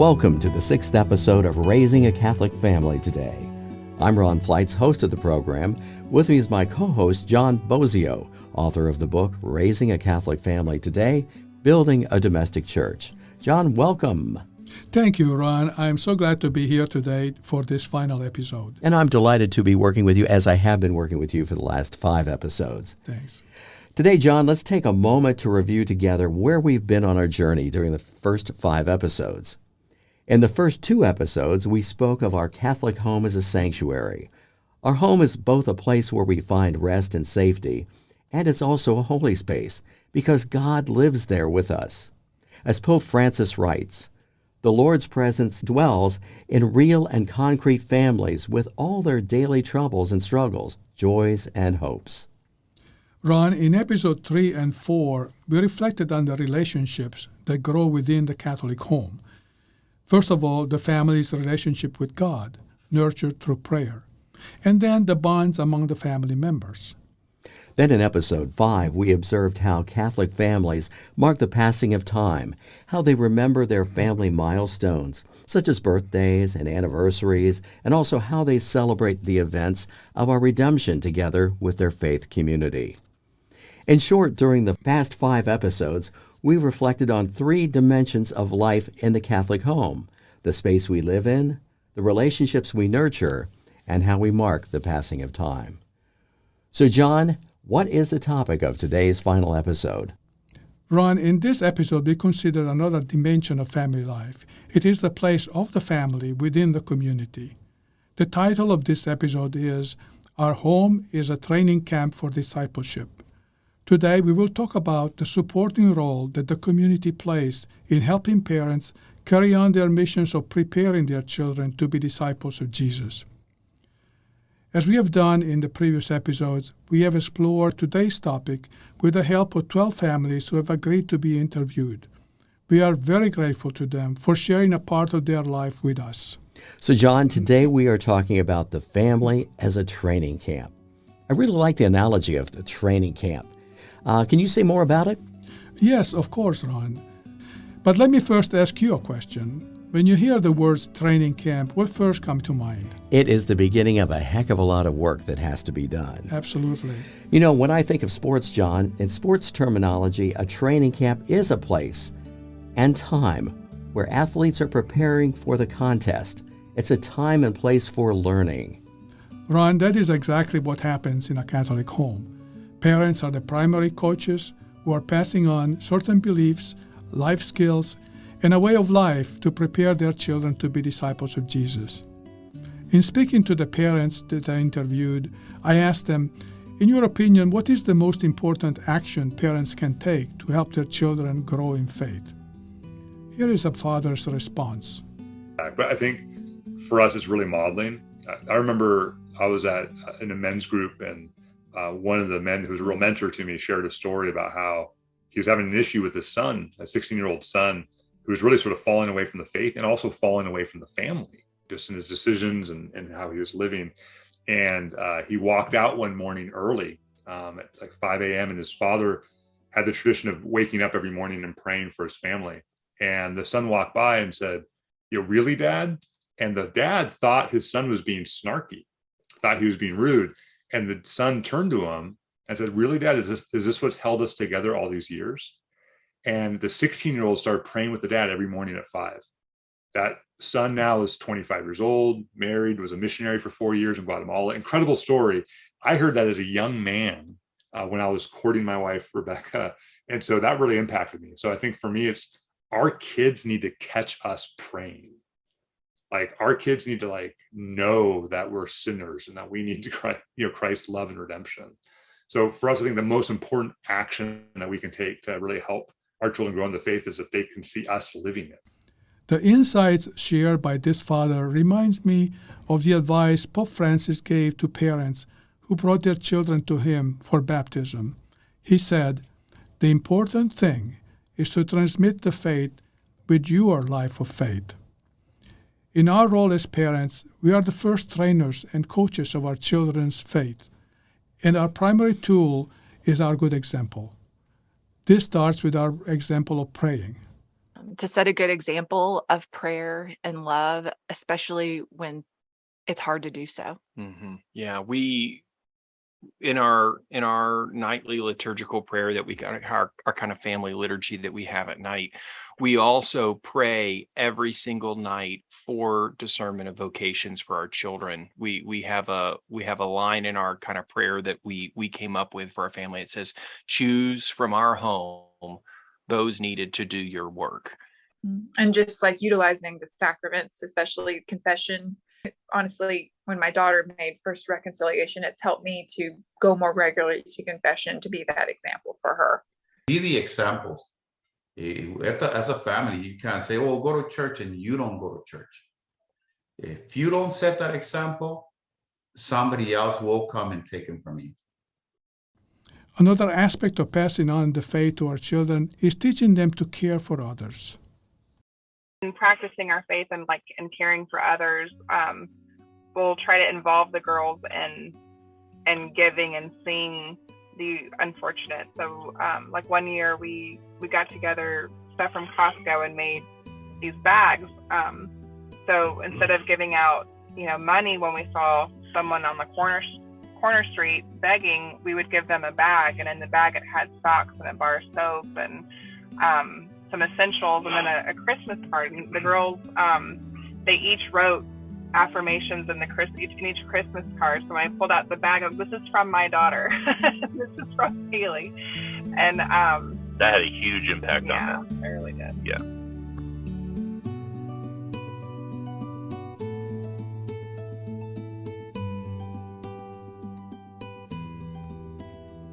Welcome to the sixth episode of Raising a Catholic Family Today. I'm Ron Fleitz, host of the program. With me is my co-host, John Bosio, author of the book Raising a Catholic Family Today, Building a Domestic Church. John, welcome. Thank you, Ron. I'm so glad to be here today for this final episode. And I'm delighted to be working with you as I have been working with you for the last 5 episodes. Thanks. Today, John, let's take a moment to review together where we've been on our journey during the first 5 episodes. In the first 2 episodes, we spoke of our Catholic home as a sanctuary. Our home is both a place where we find rest and safety, and it's also a holy space because God lives there with us. As Pope Francis writes, the Lord's presence dwells in real and concrete families with all their daily troubles and struggles, joys and hopes. Ron, in episode 3 and 4, we reflected on the relationships that grow within the Catholic home. First of all, the family's relationship with God, nurtured through prayer, and then the bonds among the family members. Then in episode 5, we observed how Catholic families mark the passing of time, how they remember their family milestones, such as birthdays and anniversaries, and also how they celebrate the events of our redemption together with their faith community. In short, during the past 5 episodes, we reflected on 3 dimensions of life in the Catholic home: the space we live in, the relationships we nurture, and how we mark the passing of time. So, John, what is the topic of today's final episode? Ron, in this episode, we consider another dimension of family life. It is the place of the family within the community. The title of this episode is Our Home is a Training Camp for Discipleship. Today, we will talk about the supporting role that the community plays in helping parents carry on their missions of preparing their children to be disciples of Jesus. As we have done in the previous episodes, we have explored today's topic with the help of 12 families who have agreed to be interviewed. We are very grateful to them for sharing a part of their life with us. So, John, today we are talking about the family as a training camp. I really like the analogy of the training camp. Can you say more about it? Yes, of course, Ron. But let me first ask you a question. When you hear the words training camp, what first comes to mind? It is the beginning of a heck of a lot of work that has to be done. Absolutely. You know, when I think of sports, John, in sports terminology, a training camp is a place and time where athletes are preparing for the contest. It's a time and place for learning. Ron, that is exactly what happens in a Catholic home. Parents are the primary coaches who are passing on certain beliefs, life skills, and a way of life to prepare their children to be disciples of Jesus. In speaking to the parents that I interviewed, I asked them, in your opinion, what is the most important action parents can take to help their children grow in faith? Here is a father's response. But I think for us, it's really modeling. I remember I was in a men's group, and one of the men who was a real mentor to me shared a story about how he was having an issue with his son, a 16-year-old son, who was really sort of falling away from the faith and also falling away from the family, just in his decisions and how he was living. And he walked out one morning early at like 5 a.m. and his father had the tradition of waking up every morning and praying for his family. And the son walked by and said, "You really, Dad?" And the dad thought his son was being snarky, thought he was being rude. And the son turned to him and said, "Really, Dad, is this what's held us together all these years?" And the 16-year-old started praying with the dad every morning at 5. That son now is 25 years old, married, was a missionary for 4 years in Guatemala. Incredible story. I heard that as a young man when I was courting my wife, Rebecca. And so that really impacted me. So I think for me, it's our kids need to catch us praying. Like our kids need to know that we're sinners and that we need to Christ's love and redemption. So for us, I think the most important action that we can take to really help our children grow in the faith is that they can see us living it. The insights shared by this father reminds me of the advice Pope Francis gave to parents who brought their children to him for baptism. He said, "The important thing is to transmit the faith with your life of faith." In our role as parents, we are the first trainers and coaches of our children's faith, and our primary tool is our good example. This starts with our example of praying. to set a good example of prayer and love, especially when it's hard to do so. Yeah, we in our nightly liturgical prayer that we got, our kind of family liturgy that we have at night, we also pray every single night for discernment of vocations for our children. We have a line in our kind of prayer that we came up with for our family. It says, "Choose from our home those needed to do your work." And just like utilizing the sacraments, especially confession. Honestly, when my daughter made first reconciliation, it's helped me to go more regularly to confession, to be that example for her. Be the examples. As a family, you can't say, "Oh, go to church," and you don't go to church. If you don't set that example, somebody else will come and take them from you. Another aspect of passing on the faith to our children is teaching them to care for others. In practicing our faith and caring for others, we'll try to involve the girls in giving and seeing the unfortunate. So like one year we got together stuff from Costco and made these bags. So instead of giving out money when we saw someone on the corner street begging, we would give them a bag, and in the bag it had socks and a bar of soap and some essentials, and then a Christmas card. And the girls, they each wrote affirmations in each Christmas card. So when I pulled out the bag, this is from my daughter. This is from Haley. And that had a huge impact on them. It really did. Yeah.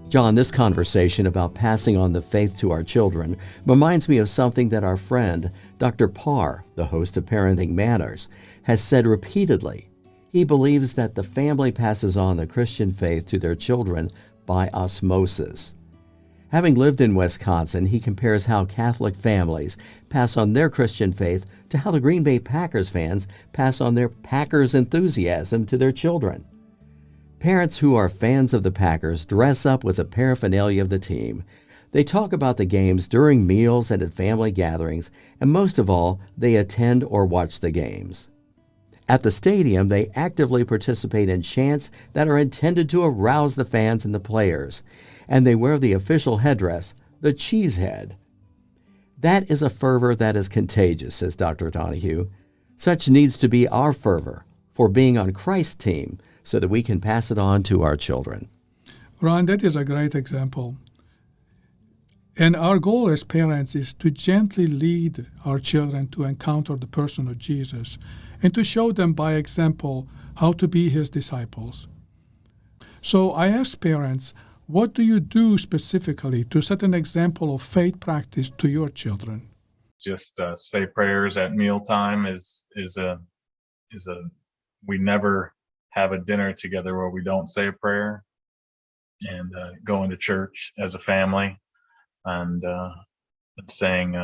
John, this conversation about passing on the faith to our children reminds me of something that our friend, Dr. Parr, the host of Parenting Matters, has said repeatedly. He believes that the family passes on the Christian faith to their children by osmosis. Having lived in Wisconsin, he compares how Catholic families pass on their Christian faith to how the Green Bay Packers fans pass on their Packers enthusiasm to their children. Parents who are fans of the Packers dress up with the paraphernalia of the team. They talk about the games during meals and at family gatherings, and most of all, they attend or watch the games. At the stadium, they actively participate in chants that are intended to arouse the fans and the players, and they wear the official headdress, the cheese head. That is a fervor that is contagious, says Dr. Donahue. Such needs to be our fervor for being on Christ's team, so that we can pass it on to our children. Ron, that is a great example. And our goal as parents is to gently lead our children to encounter the person of Jesus and to show them by example how to be his disciples. So I ask parents, what do you do specifically to set an example of faith practice to your children? Just say prayers at mealtime is we never have a dinner together where we don't say a prayer, and going to church as a family, and saying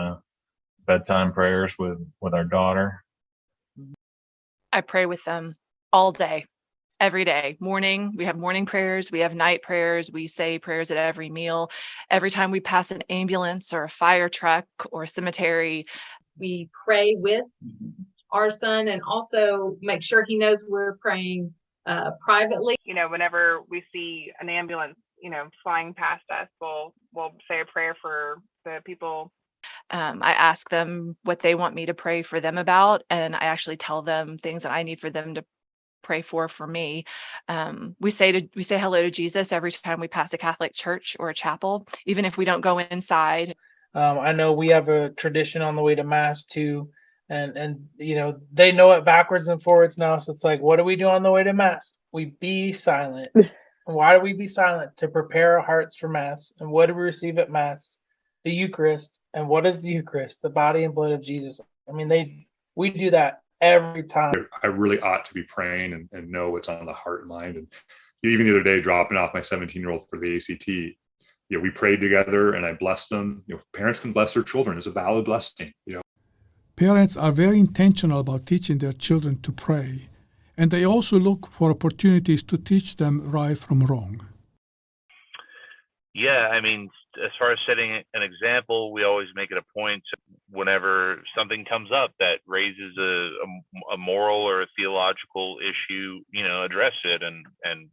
bedtime prayers with our daughter. I pray with them all day, every day. Morning, we have morning prayers, we have night prayers, we say prayers at every meal. Every time we pass an ambulance or a fire truck or a cemetery, we pray with our son and also make sure he knows we're praying privately. Whenever we see an ambulance, flying past us, we'll say a prayer for the people. I ask them what they want me to pray for them about, and I actually tell them things that I need for them to pray for me. We say hello to Jesus every time we pass a Catholic church or a chapel, even if we don't go inside. I know we have a tradition on the way to Mass too, and they know it backwards and forwards now. So it's like, what do we do on the way to Mass? We be silent. Why do we be silent? To prepare our hearts for Mass. And what do we receive at Mass? The Eucharist. And what is the Eucharist? The body and blood of Jesus. I mean, we do that every time. I really ought to be praying and know what's on the heart and mind. And even the other day, dropping off my 17-year-old for the ACT, we prayed together and I blessed them. Parents can bless their children. It's a valid blessing. Parents are very intentional about teaching their children to pray, and they also look for opportunities to teach them right from wrong. Yeah, as far as setting an example, we always make it a point whenever something comes up that raises a moral or a theological issue, address it. And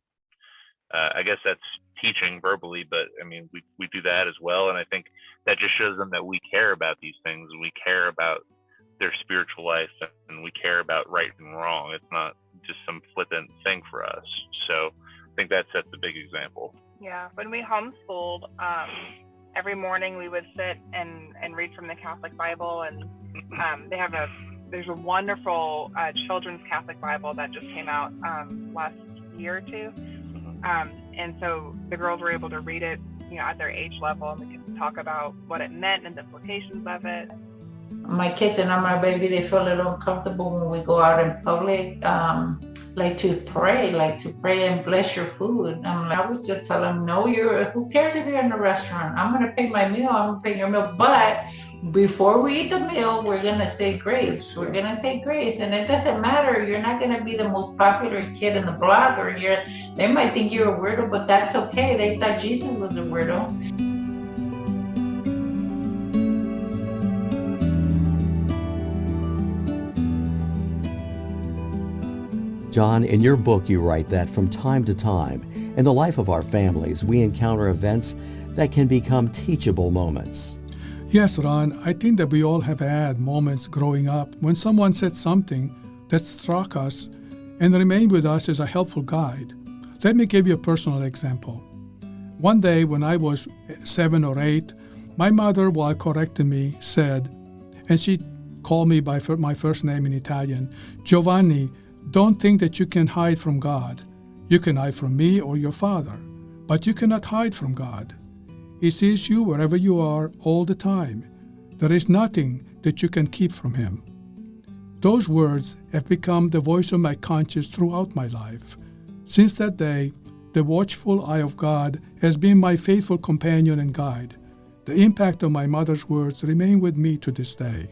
I guess that's teaching verbally, but I mean, we do that as well. And I think that just shows them that we care about these things, and we care about their spiritual life, and we care about right and wrong. It's not just some flippant thing for us. So I think that sets a big example. Yeah, when we homeschooled, every morning we would sit and read from the Catholic Bible, and there's a wonderful children's Catholic Bible that just came out last year or two. And so the girls were able to read it, at their age level, and we could talk about what it meant and the implications of it. My kids and my baby, they feel a little uncomfortable when we go out in public, like to pray and bless your food. I was just telling them, no, who cares if you're in a restaurant? I'm going to pay my meal. I'm going to pay your meal. But before we eat the meal, we're going to say grace. We're going to say grace. And it doesn't matter. You're not going to be the most popular kid in the block, or they might think you're a weirdo, but that's okay. They thought Jesus was a weirdo. John, in your book, you write that from time to time, in the life of our families, we encounter events that can become teachable moments. Yes, Ron, I think that we all have had moments growing up when someone said something that struck us and remained with us as a helpful guide. Let me give you a personal example. One day when I was 7 or 8, my mother, while correcting me, said, and she called me by my first name in Italian, Giovanni, don't think that you can hide from God. You can hide from me or your father, but you cannot hide from God. He sees you wherever you are all the time. There is nothing that you can keep from him. Those words have become the voice of my conscience throughout my life. Since that day, the watchful eye of God has been my faithful companion and guide. The impact of my mother's words remain with me to this day.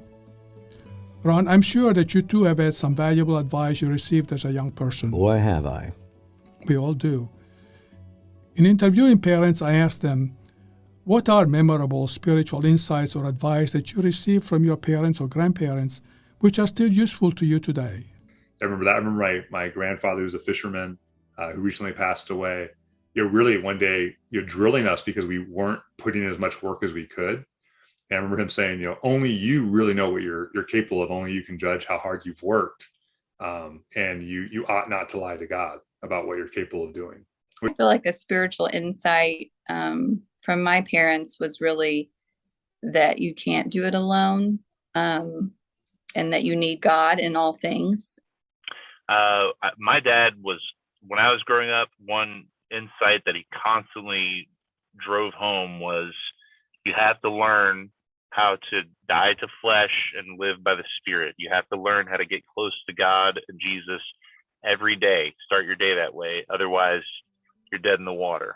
Ron, I'm sure that you too have had some valuable advice you received as a young person. Boy, have I. We all do. In interviewing parents, I asked them, what are memorable spiritual insights or advice that you received from your parents or grandparents which are still useful to you today? I remember that. I remember my grandfather, who was a fisherman, who recently passed away, really one day, drilling us because we weren't putting in as much work as we could. And I remember him saying, only you really know what you're capable of. Only you can judge how hard you've worked. And you ought not to lie to God about what you're capable of doing. I feel like a spiritual insight from my parents was really that you can't do it alone, and that you need God in all things. My dad was, when I was growing up, one insight that he constantly drove home was, you have to learn how to die to flesh and live by the Spirit. You have to learn how to get close to God and Jesus every day. Start your day that way. Otherwise, you're dead in the water.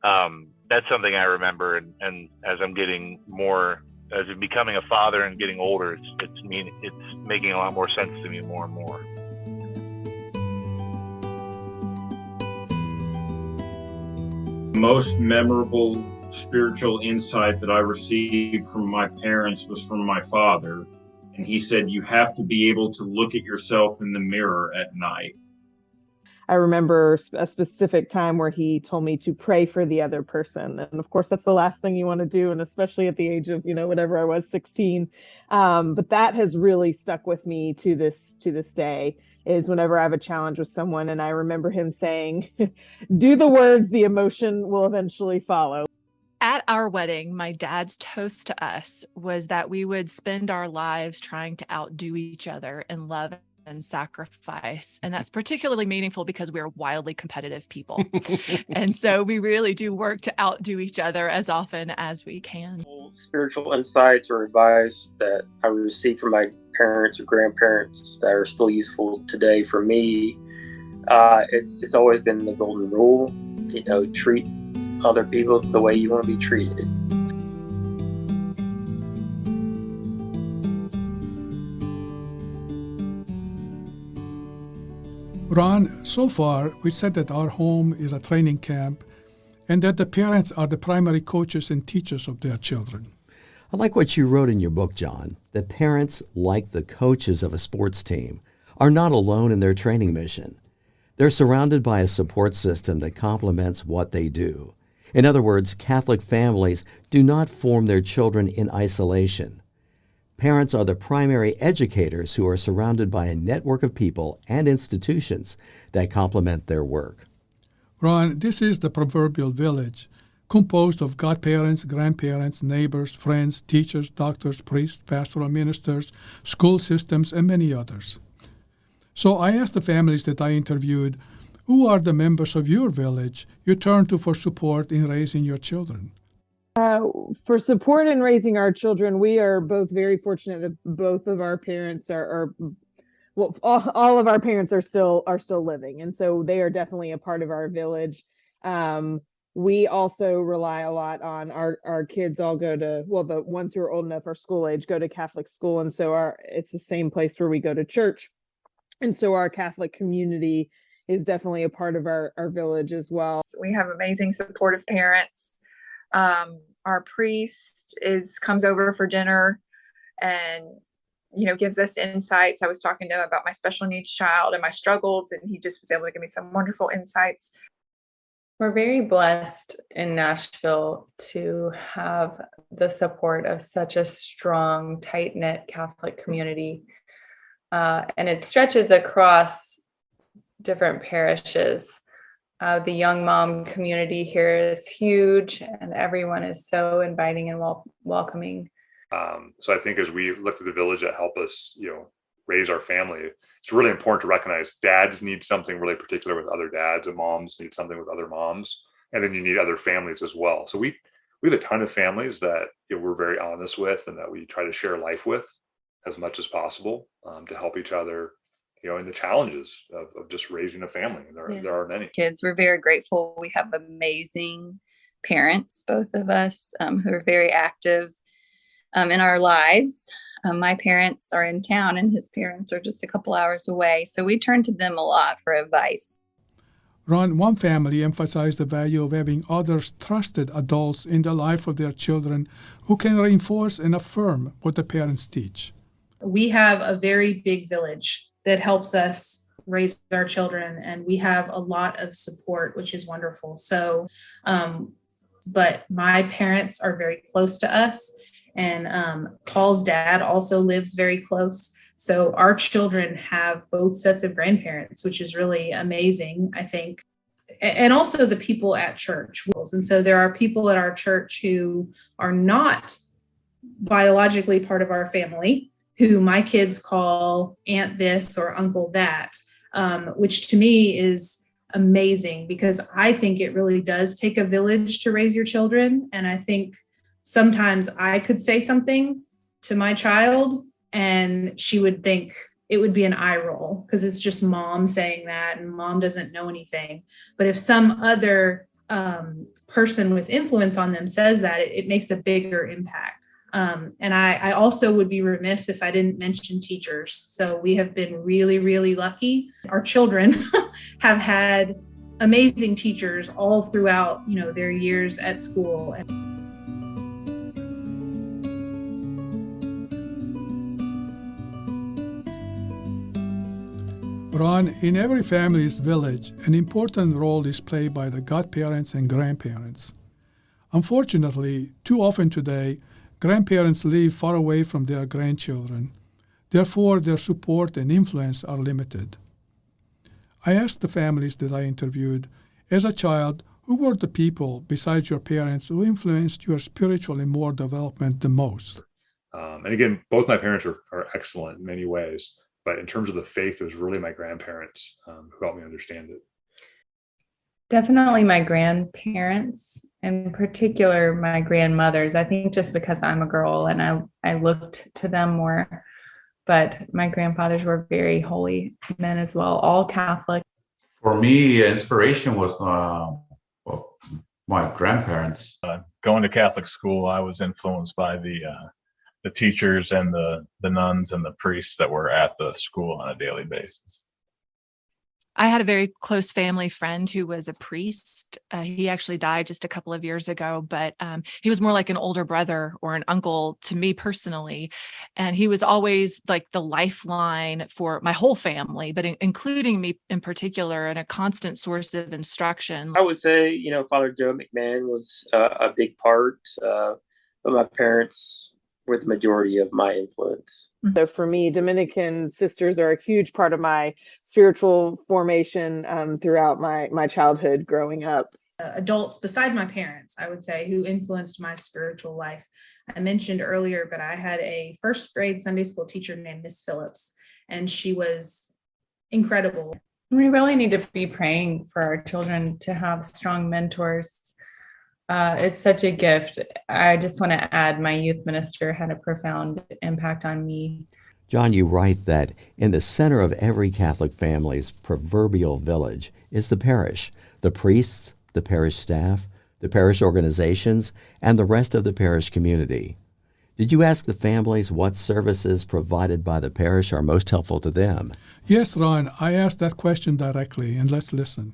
That's something I remember. And as I'm getting more, as I'm becoming a father and getting older, it's making a lot more sense to me more and more. Most memorable spiritual insight that I received from my parents was from my father. And he said, you have to be able to look at yourself in the mirror at night. I remember a specific time where he told me to pray for the other person. And of course, that's the last thing you want to do. And especially at the age of, whatever I was, 16. But that has really stuck with me to this day, is whenever I have a challenge with someone. And I remember him saying, do the words, the emotion will eventually follow. At our wedding, my dad's toast to us was that we would spend our lives trying to outdo each other in love and sacrifice. And that's particularly meaningful because we're wildly competitive people. And so we really do work to outdo each other as often as we can. Spiritual insights or advice that I received from my parents or grandparents that are still useful today for me, it's always been the golden rule, treat other people the way you want to be treated. Ron, so far we said that our home is a training camp and that the parents are the primary coaches and teachers of their children. I like what you wrote in your book, John, that parents, like the coaches of a sports team, are not alone in their training mission. They're surrounded by a support system that complements what they do. In other words, Catholic families do not form their children in isolation. Parents are the primary educators who are surrounded by a network of people and institutions that complement their work. Ron, this is the proverbial village, composed of godparents, grandparents, neighbors, friends, teachers, doctors, priests, pastoral ministers, school systems, and many others. So I asked the families that I interviewed, who are the members of your village you turn to for support in raising your children? For support in raising our children, we are both very fortunate that both of our parents well, all of our parents are still living, and so they are definitely a part of our village. We also rely a lot on our kids all go to, well, the ones who are old enough, our school age, go to Catholic school, and so it's the same place where we go to church, and so our Catholic community is definitely a part of our village as well. We have amazing supportive parents. Our priest comes over for dinner and gives us insights. I was talking to him about my special needs child and my struggles, and he just was able to give me some wonderful insights. We're very blessed in Nashville to have the support of such a strong, tight-knit Catholic community. And it stretches across different parishes. The young mom community here is huge, and everyone is so inviting and welcoming. So I think as we look to the village that help us, raise our family, it's really important to recognize dads need something really particular with other dads, and moms need something with other moms, and then you need other families as well. So we have a ton of families that we're very honest with and that we try to share life with as much as possible to help each other, in the challenges of just raising a family. And there are many kids. We're very grateful. We have amazing parents, both of us, who are very active in our lives. My parents are in town and his parents are just a couple hours away. So we turn to them a lot for advice. Ron, one family emphasized the value of having others trusted adults in the life of their children who can reinforce and affirm what the parents teach. We have a very big village that helps us raise our children, and we have a lot of support, which is wonderful. So, but my parents are very close to us. And Paul's dad also lives very close. So our children have both sets of grandparents, which is really amazing, I think. And also the people at church. And so there are people at our church who are not biologically part of our family, who my kids call aunt this or uncle that, which to me is amazing, because I think it really does take a village to raise your children. And I think sometimes I could say something to my child and she would think it would be an eye roll because it's just mom saying that and mom doesn't know anything. But if some other person with influence on them says that, it makes a bigger impact. And I also would be remiss if I didn't mention teachers. So we have been really, really lucky. Our children have had amazing teachers all throughout, their years at school. Ron, in every family's village, an important role is played by the godparents and grandparents. Unfortunately, too often today, grandparents live far away from their grandchildren. Therefore, their support and influence are limited. I asked the families that I interviewed, as a child, who were the people besides your parents who influenced your spiritual and moral development the most? And again, both my parents are excellent in many ways. But in terms of the faith, it was really my grandparents who helped me understand it. Definitely my grandparents, in particular my grandmothers. I think just because I'm a girl and I looked to them more. But my grandfathers were very holy men as well, all Catholic. For me, inspiration was my grandparents. Going to Catholic school, I was influenced by the teachers and the nuns and the priests that were at the school on a daily basis. I had a very close family friend who was a priest. He actually died just a couple of years ago, but he was more like an older brother or an uncle to me personally. And he was always like the lifeline for my whole family, but including me in particular, and a constant source of instruction. I would say, Father Joe McMahon was a big part, but my parents were the majority of my influence. So for me, Dominican sisters are a huge part of my spiritual formation throughout my childhood growing up. Adults beside my parents, I would say, who influenced my spiritual life. I mentioned earlier, but I had a first grade Sunday school teacher named Miss Phillips, and she was incredible. We really need to be praying for our children to have strong mentors. It's such a gift. I just want to add, my youth minister had a profound impact on me. John, you write that in the center of every Catholic family's proverbial village is the parish, the priests, the parish staff, the parish organizations, and the rest of the parish community. Did you ask the families what services provided by the parish are most helpful to them? Yes, Ron, I asked that question directly, and let's listen.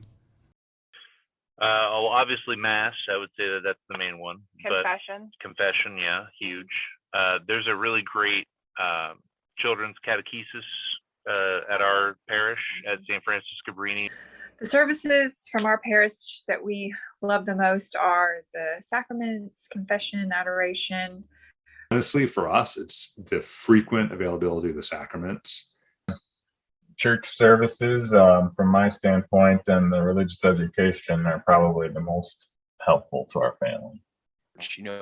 Obviously Mass, I would say that's the main one. Confession. But confession, yeah, huge. There's a really great children's catechesis at our parish at St. Francis Cabrini. The services from our parish that we love the most are the sacraments, confession, adoration. Honestly, for us, it's the frequent availability of the sacraments. Church services, from my standpoint, and the religious education are probably the most helpful to our family.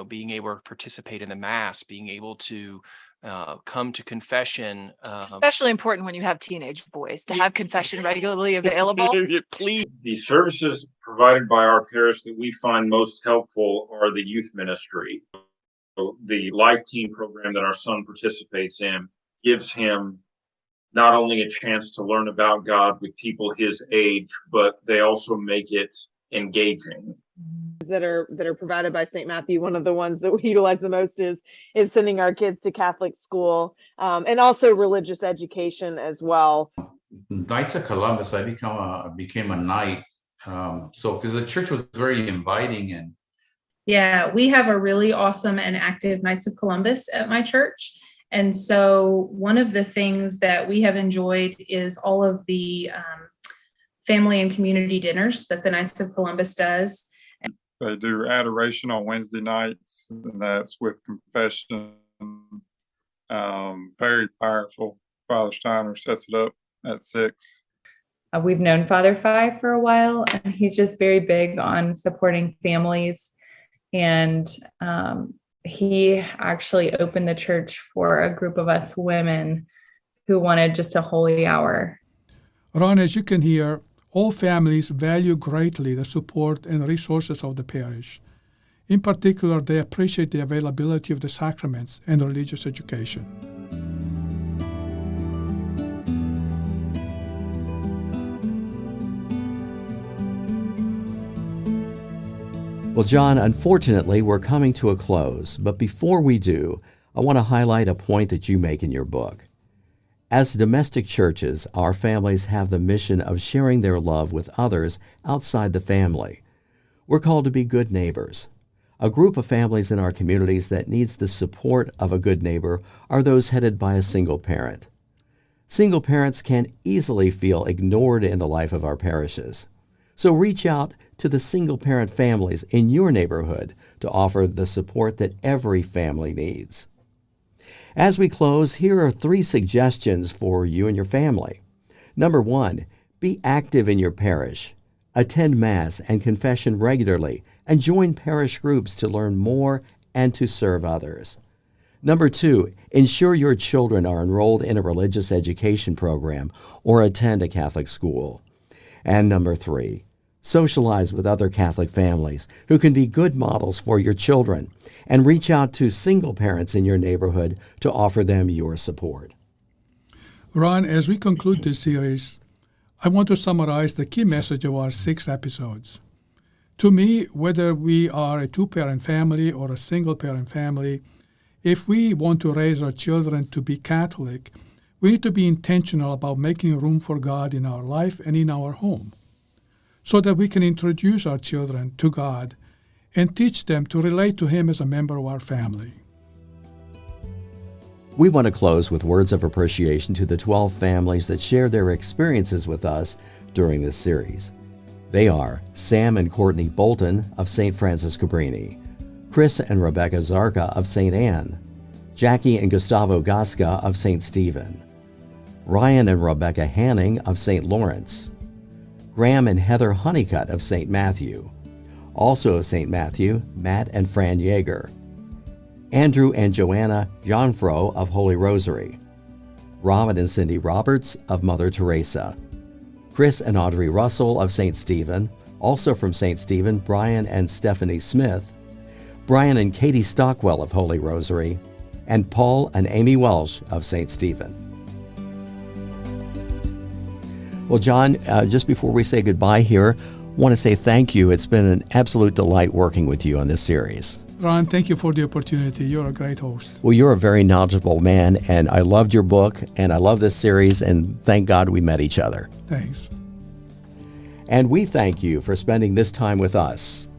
Being able to participate in the Mass, being able to come to confession. It's especially important when you have teenage boys to have confession regularly available. Please. The services provided by our parish that we find most helpful are the youth ministry. The Life Team program that our son participates in gives him not only a chance to learn about God with people his age, but they also make it engaging. That are provided by St. Matthew. One of the ones that we utilize the most is sending our kids to Catholic school, and also religious education as well. Knights of Columbus, I became a knight, because the church was very inviting. And yeah, we have a really awesome and active Knights of Columbus at my church. And so one of the things that we have enjoyed is all of the family and community dinners that the Knights of Columbus does. They do adoration on Wednesday nights, and that's with confession. Very powerful. Father Steiner sets it up at 6. We've known Father Fi for a while, and he's just very big on supporting families. And he actually opened the church for a group of us women who wanted just a holy hour. Ron, as you can hear, all families value greatly the support and resources of the parish. In particular, they appreciate the availability of the sacraments and religious education. Well, John, unfortunately, we're coming to a close. But before we do, I want to highlight a point that you make in your book. As domestic churches, our families have the mission of sharing their love with others outside the family. We're called to be good neighbors. A group of families in our communities that needs the support of a good neighbor are those headed by a single parent. Single parents can easily feel ignored in the life of our parishes. So reach out to the single-parent families in your neighborhood to offer the support that every family needs. As we close, here are 3 suggestions for you and your family. Number 1, be active in your parish. Attend Mass and confession regularly, and join parish groups to learn more and to serve others. Number 2, ensure your children are enrolled in a religious education program or attend a Catholic school. And number 3, socialize with other Catholic families who can be good models for your children, and reach out to single parents in your neighborhood to offer them your support. Ron, as we conclude this series, I want to summarize the key message of our 6 episodes. To me, whether we are a 2-parent family or a single-parent family, if we want to raise our children to be Catholic, we need to be intentional about making room for God in our life and in our home, so that we can introduce our children to God and teach them to relate to Him as a member of our family. We want to close with words of appreciation to the 12 families that shared their experiences with us during this series. They are Sam and Courtney Bolton of St. Francis Cabrini, Chris and Rebecca Zarka of St. Anne, Jackie and Gustavo Gasca of St. Stephen, Ryan and Rebecca Hanning of St. Lawrence, Graham and Heather Honeycutt of St. Matthew, also of St. Matthew, Matt and Fran Yeager, Andrew and Joanna Jonfro of Holy Rosary, Robin and Cindy Roberts of Mother Teresa, Chris and Audrey Russell of St. Stephen, also from St. Stephen, Brian and Stephanie Smith, Brian and Katie Stockwell of Holy Rosary, and Paul and Amy Welsh of St. Stephen. Well, John, just before we say goodbye here, I want to say thank you. It's been an absolute delight working with you on this series. Ron, thank you for the opportunity. You're a great host. Well, you're a very knowledgeable man, and I loved your book, and I love this series, and thank God we met each other. Thanks. And we thank you for spending this time with us.